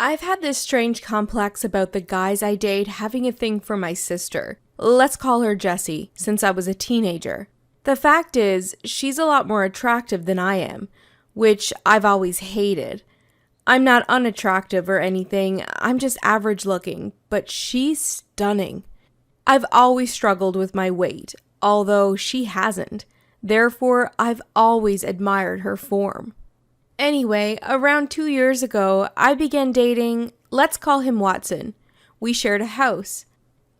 I've had this strange complex about the guys I date having a thing for my sister. Let's call her Jessie, since I was a teenager. The fact is, she's a lot more attractive than I am, which I've always hated. I'm not unattractive or anything, I'm just average looking, but she's stunning. I've always struggled with my weight, although she hasn't. Therefore, I've always admired her form. Anyway, around 2 years ago, I began dating, let's call him Watson. We shared a house.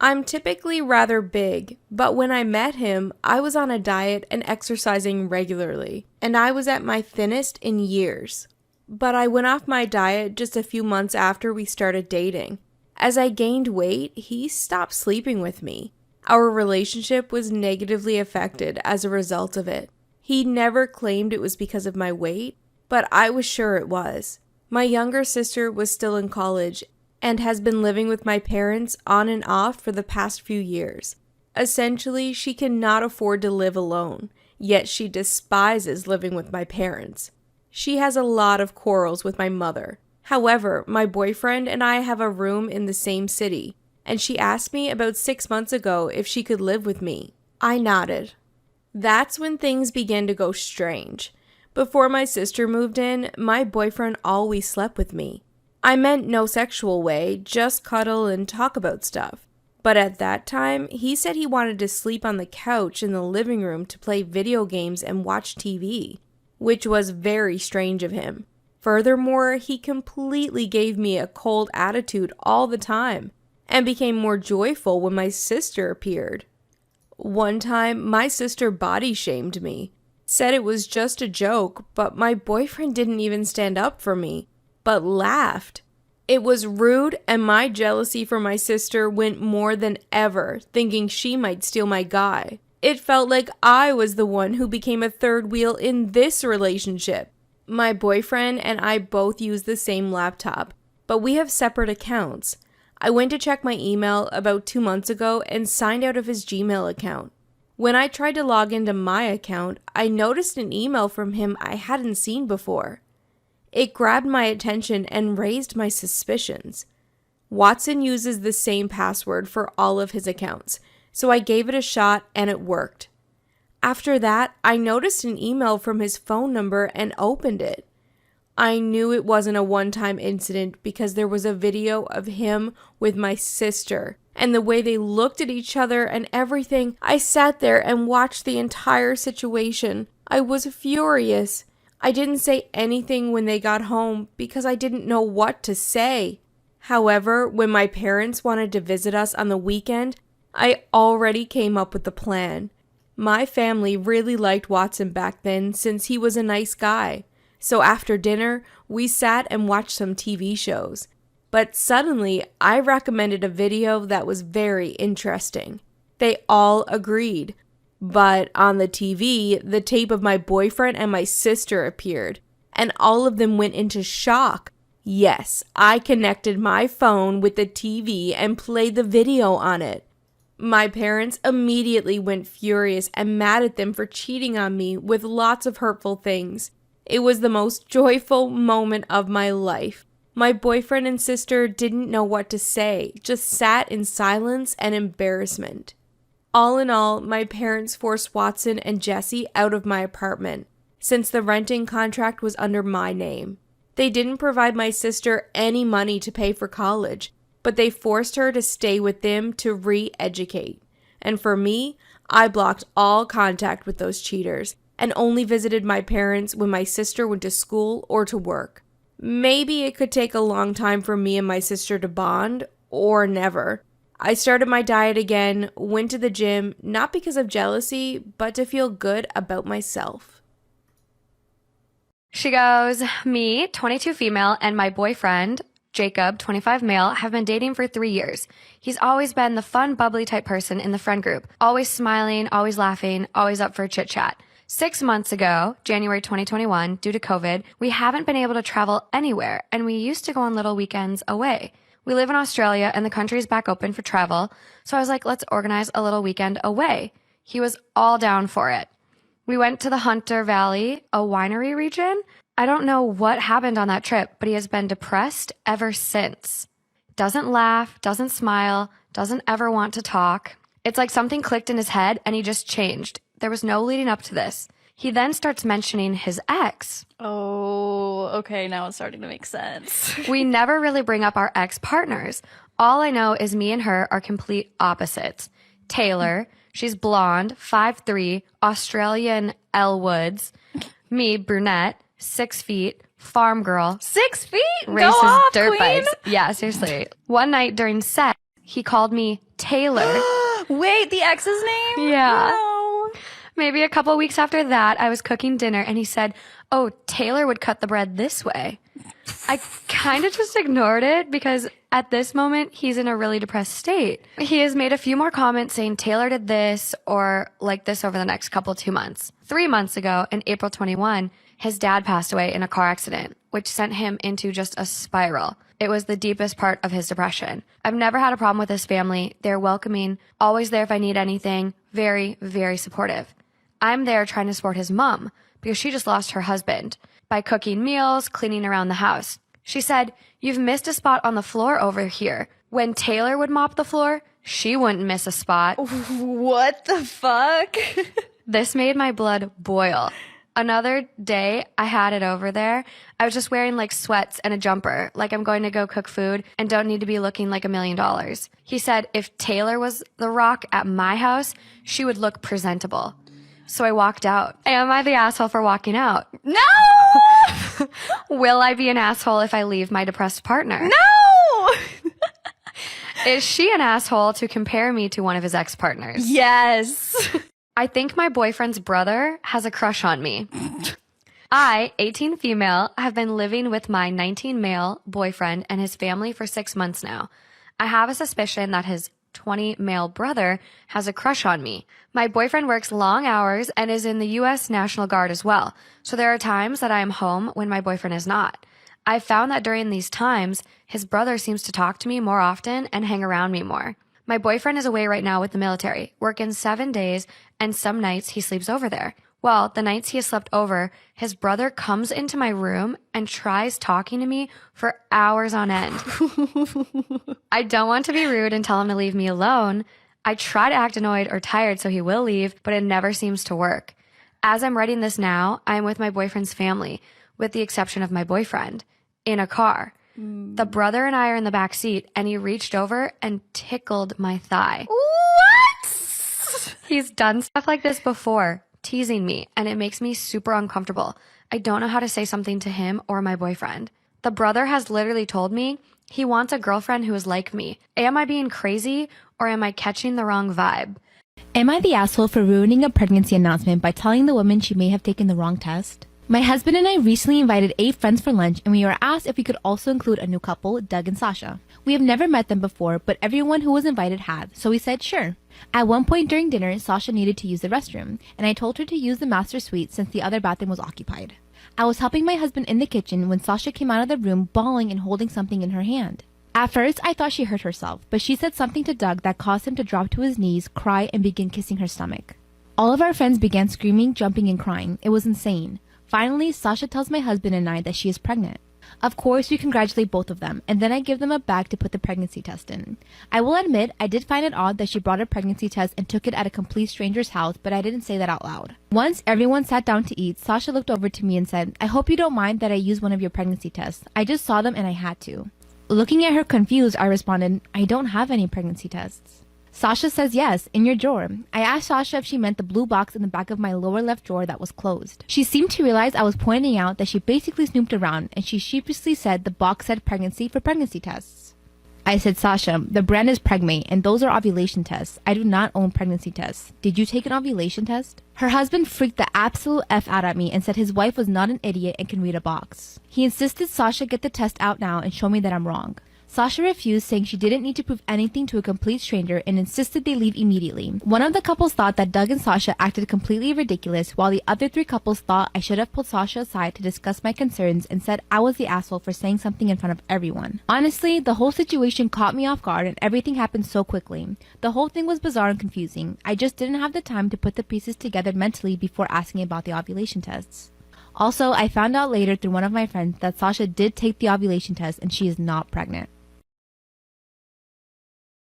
I'm typically rather big, but when I met him, I was on a diet and exercising regularly, and I was at my thinnest in years. But I went off my diet just a few months after we started dating. As I gained weight, he stopped sleeping with me. Our relationship was negatively affected as a result of it. He never claimed it was because of my weight, but I was sure it was. My younger sister was still in college and has been living with my parents on and off for the past few years. Essentially, she cannot afford to live alone, yet she despises living with my parents. She has a lot of quarrels with my mother. However, my boyfriend and I have a room in the same city, and she asked me about 6 months ago if she could live with me. I nodded. That's when things began to go strange. Before my sister moved in, my boyfriend always slept with me. I meant no sexual way, just cuddle and talk about stuff. But at that time, he said he wanted to sleep on the couch in the living room to play video games and watch TV, which was very strange of him. Furthermore, he completely gave me a cold attitude all the time and became more joyful when my sister appeared. One time, my sister body shamed me, said it was just a joke, but my boyfriend didn't even stand up for me, but laughed. It was rude, and my jealousy for my sister went more than ever, thinking she might steal my guy. It felt like I was the one who became a third wheel in this relationship. My boyfriend and I both use the same laptop, but we have separate accounts. I went to check my email about 2 months ago and signed out of his Gmail account. When I tried to log into my account, I noticed an email from him I hadn't seen before. It grabbed my attention and raised my suspicions. Watson uses the same password for all of his accounts, so I gave it a shot and it worked. After that, I noticed an email from his phone number and opened it. I knew it wasn't a one-time incident because there was a video of him with my sister, and the way they looked at each other and everything. I sat there and watched the entire situation. I was furious. I didn't say anything when they got home because I didn't know what to say. However, when my parents wanted to visit us on the weekend, I already came up with the plan. My family really liked Watson back then since he was a nice guy. So after dinner, we sat and watched some TV shows. But suddenly, I recommended a video that was very interesting. They all agreed. But on the TV, the tape of my boyfriend and my sister appeared, and all of them went into shock. Yes, I connected my phone with the TV and played the video on it. My parents immediately went furious and mad at them for cheating on me with lots of hurtful things. It was the most joyful moment of my life. My boyfriend and sister didn't know what to say, just sat in silence and embarrassment. All in all, my parents forced Watson and Jessie out of my apartment, since the renting contract was under my name. They didn't provide my sister any money to pay for college, but they forced her to stay with them to re-educate. And for me, I blocked all contact with those cheaters and only visited my parents when my sister went to school or to work. Maybe it could take a long time for me and my sister to bond, or never. I started my diet again, went to the gym, not because of jealousy, but to feel good about myself. She goes, me, 22 female, and my boyfriend, Jacob, 25 male, have been dating for 3 years. He's always been the fun, bubbly type person in the friend group. Always smiling, always laughing, always up for a chit chat. 6 months ago, January 2021, due to COVID, we haven't been able to travel anywhere, and we used to go on little weekends away. We live in Australia, and the country's back open for travel, so I was like, let's organize a little weekend away. He was all down for it. We went to the Hunter Valley, a winery region. I don't know what happened on that trip, but he has been depressed ever since. Doesn't laugh, doesn't smile, doesn't ever want to talk. It's like something clicked in his head and he just changed. There was no leading up to this. He then starts mentioning his ex. Oh, okay, now it's starting to make sense. We never really bring up our ex-partners. All I know is me and her are complete opposites. Taylor, she's blonde, 5'3", Australian Elle Woods. Me, brunette, 6 feet, farm girl. 6 feet? Races Go off, dirt queen. bikes. Yeah, seriously. One night during sex, he called me Taylor. Wait, the ex's name? Yeah. No. Maybe a couple weeks after that, I was cooking dinner and he said, "Oh, Taylor would cut the bread this way." I kind of just ignored it because at this moment, he's in a really depressed state. He has made a few more comments saying Taylor did this or like this over the next 2 months. 3 months ago, in April 21, his dad passed away in a car accident, which sent him into just a spiral. It was the deepest part of his depression. I've never had a problem with his family. They're welcoming, always there if I need anything, very, very supportive. I'm there trying to support his mom because she just lost her husband by cooking meals, cleaning around the house. She said, "You've missed a spot on the floor over here." When Taylor would mop the floor, she wouldn't miss a spot. What the fuck? This made my blood boil. Another day I had it over there. I was just wearing like sweats and a jumper, like I'm going to go cook food and don't need to be looking like $1 million. He said if Taylor was the rock at my house, she would look presentable. So I walked out. Am I the asshole for walking out? No! Will I be an asshole if I leave my depressed partner? No! Is she an asshole to compare me to one of his ex-partners? Yes. I think my boyfriend's brother has a crush on me. I, 18 female, have been living with my 19 male boyfriend and his family for 6 months now. I have a suspicion that his 20 male brother has a crush on me. My boyfriend works long hours and is in the U.S. National Guard as well, so there are times that I am home when my boyfriend is not. I've found that during these times, his brother seems to talk to me more often and hang around me more. My boyfriend is away right now with the military, working 7 days, and some nights he sleeps over there. Well, the nights he has slept over, his brother comes into my room and tries talking to me for hours on end. I don't want to be rude and tell him to leave me alone. I try to act annoyed or tired so he will leave, but it never seems to work. As I'm writing this now, I am with my boyfriend's family, with the exception of my boyfriend, in a car. The brother and I are in the back seat, and he reached over and tickled my thigh. What? He's done stuff like this before, teasing me, and it makes me super uncomfortable. I don't know how to say something to him or my boyfriend. The brother has literally told me he wants a girlfriend who is like me. Am I being crazy or am I catching the wrong vibe? Am I the asshole for ruining a pregnancy announcement by telling the woman she may have taken the wrong test? My husband and I recently invited 8 friends for lunch, and we were asked if we could also include a new couple, Doug and Sasha. We have never met them before, but everyone who was invited had, so we said sure. At one point during dinner, Sasha needed to use the restroom, and I told her to use the master suite since the other bathroom was occupied. I was helping my husband in the kitchen when Sasha came out of the room bawling and holding something in her hand. At first, I thought she hurt herself, but she said something to Doug that caused him to drop to his knees, cry, and begin kissing her stomach. All of our friends began screaming, jumping, and crying. It was insane. Finally, Sasha tells my husband and I that she is pregnant. Of course, we congratulate both of them, and then I give them a bag to put the pregnancy test in. I will admit, I did find it odd that she brought a pregnancy test and took it at a complete stranger's house, but I didn't say that out loud. Once everyone sat down to eat, Sasha looked over to me and said, "I hope you don't mind that I used one of your pregnancy tests. I just saw them and I had to." Looking at her confused, I responded, "I don't have any pregnancy tests." Sasha says yes, in your drawer. I asked Sasha if she meant the blue box in the back of my lower left drawer that was closed. She seemed to realize I was pointing out that she basically snooped around, and she sheepishly said the box said pregnancy for pregnancy tests. I said, "Sasha, the brand is Pregmate, and those are ovulation tests. I do not own pregnancy tests. Did you take an ovulation test?" Her husband freaked the absolute F out at me and said his wife was not an idiot and can read a box. He insisted Sasha get the test out now and show me that I'm wrong. Sasha refused, saying she didn't need to prove anything to a complete stranger and insisted they leave immediately. One of the couples thought that Doug and Sasha acted completely ridiculous, while the other 3 couples thought I should have pulled Sasha aside to discuss my concerns and said I was the asshole for saying something in front of everyone. Honestly, the whole situation caught me off guard and everything happened so quickly. The whole thing was bizarre and confusing. I just didn't have the time to put the pieces together mentally before asking about the ovulation tests. Also, I found out later through one of my friends that Sasha did take the ovulation test and she is not pregnant.